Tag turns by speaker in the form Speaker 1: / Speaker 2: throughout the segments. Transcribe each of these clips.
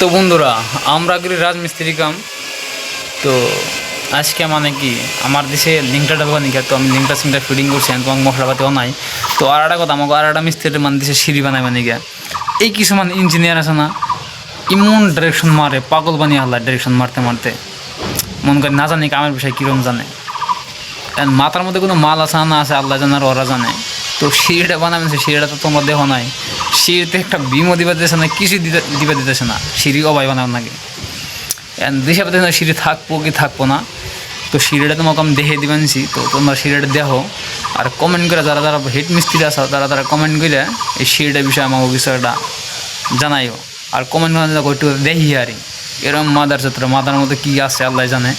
Speaker 1: তো বন্ধুরা আমরা করি রাজমিস্ত্রি কাম। তো আজকে মানে কি আমার দেশে লিঙ্কটা ডালবা নিকা, তো আমি লিঙ্কটা ফিডিং করছি, তোমাকে মশলাপাতিও নাই। তো আর একটা কথা, আমাকে আর একটা মিস্ত্রি মানে দেশে সিঁড়ি বানায় মানে গিয়া এই কিছু মানে ইঞ্জিনিয়ার আছে না, ইমন ডাইরেকশন মারে, পাগল বানিয়ে হাল্লা ডাইরেকশন মারতে মারতে, মন করে না জানি কামের বিষয়ে কীরকম জানে। মাথার মধ্যে কোনো মাল আছে না আছে আল্লাহ জানার ওরা জানে। তো সিঁড়িটা বানাবেন, সিঁড়িটা তো তোমরা দেখো নাই, সিঁড়িতে একটা বিমও দিবা দিতেছে না, কিছু দিবা দিতেছে না, সিঁড়ি অবাই বানাবেন নাকি দিশা পেতেছে না সিঁড়ি থাকবো কি থাকবো না। তো সিঁড়িটা তোমাকে আমি দেখে দিবেনছি, তো তোমরা সিঁড়িটা দেখো আর কমেন্ট করে যারা যারা হেড মিস্ত্রি আছে তারা কমেন্ট করে এই সিঁড়িটার বিষয়ে আমাকে কিছু একটা জানাইও। আর কমেন্ট করে একটু দেখি আর এরকম মাথার মধ্যে কী আছে আল্লাহ জানে।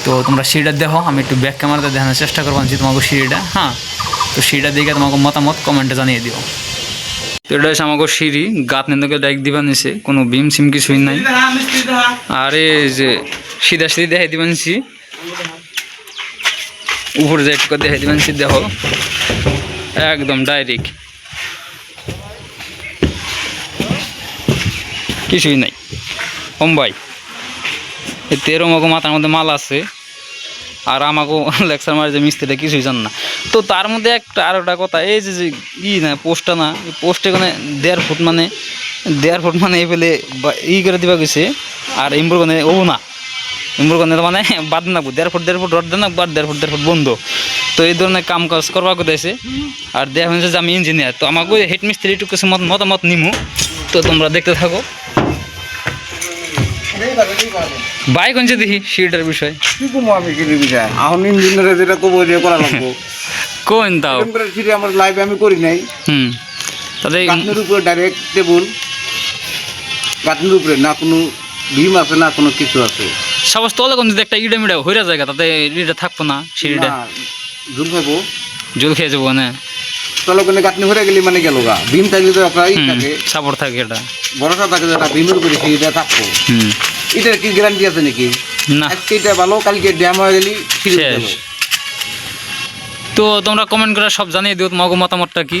Speaker 1: তো তোমরা সিঁড়িটা দেখো, আমি একটু ব্যাক ক্যামেরাতে দেখানোর চেষ্টা করবো তোমাকে সিঁড়িটা। হ্যাঁ, তো সিঁড়িটা দেখে তোমাকে মতামত কমেন্টে জানিয়ে দিও। তো এটা হচ্ছে আমাকে সিঁড়ি, গাত নিন্দকে ডাইক দিবা নিছে, কোনো বিম সিম কিছুই নাই। আর এই যে সিধা সিধি দেখাই দিবানছি, উপরে যে একটু দেখাই দিবানছি, দেখো একদম ডাইরেক্ট কিছুই নাই। ভাই এতে এরকম মাথার মধ্যে মাল আছে, আর আমাকেও লেকচার মারে যে মিস্ত্রিটা কিছুই জান না। তো তার মধ্যে আর একটা কথা, এই যে না পোস্টটা না, এই পোস্টে মানে 1.5 ফুট মানে এই ফেলে করে দিবা গেছে। আর ইম্বুর কানে না ইম্বুর কানে মানে বাদ নাকবো 1.5 ফুট রড দেন বা 1.5 ফুট বন্ধ। তো এই ধরনের কাম কাজ করবা কোথায়ছে। আর দেখা হয়েছে যে আমি ইঞ্জিনিয়ার, তো আমাকে হেড মিস্ত্রি একটু কিছু মতামত নিমু। তো তোমরা দেখতে থাকো। ভাই কোনছে দেখি সিঁড়িটার বিষয়
Speaker 2: কি কমো আমি কি বিষয় এখন ইঞ্জিনিয়ারে যেটা কবো যে করা লাগবো
Speaker 1: কোন তাও
Speaker 2: সিঁড়ি আমার লাইভে আমি করি নাই।
Speaker 1: তাহলে
Speaker 2: গাঁথনির উপরে ডাইরেক্ট টেবুল, গাঁথনির উপরে না কোনো ভীম আছে না কোনো কিছু আছে।
Speaker 1: সবাই তলে কোন যদি একটা ইডা মিডা হইরা জায়গা, তাতে ইটা থাকবো না সিঁড়িটা,
Speaker 2: জুল খাবো,
Speaker 1: জল খেয়ে যাবো না।
Speaker 2: তলে কোনো গাঁথনি হয়ে গেলে মানে গেল গা ভীম থাকলে তো আপনার ই থাকে,
Speaker 1: সাপোর্ট থাকে, এটা
Speaker 2: ভরসা থাকে যেটা ভীমের উপরে সিঁড়িটা থাকবো। এটার কি গ্যারান্টি আছে নাকি
Speaker 1: না?
Speaker 2: আজকে এটা ভালো, কালকে ড্যাম হয়ে গেলি
Speaker 1: শেষ। তো তোমরা কমেন্ট করে সব জানিয়ে দিও তোমাকে মতামতটা কি।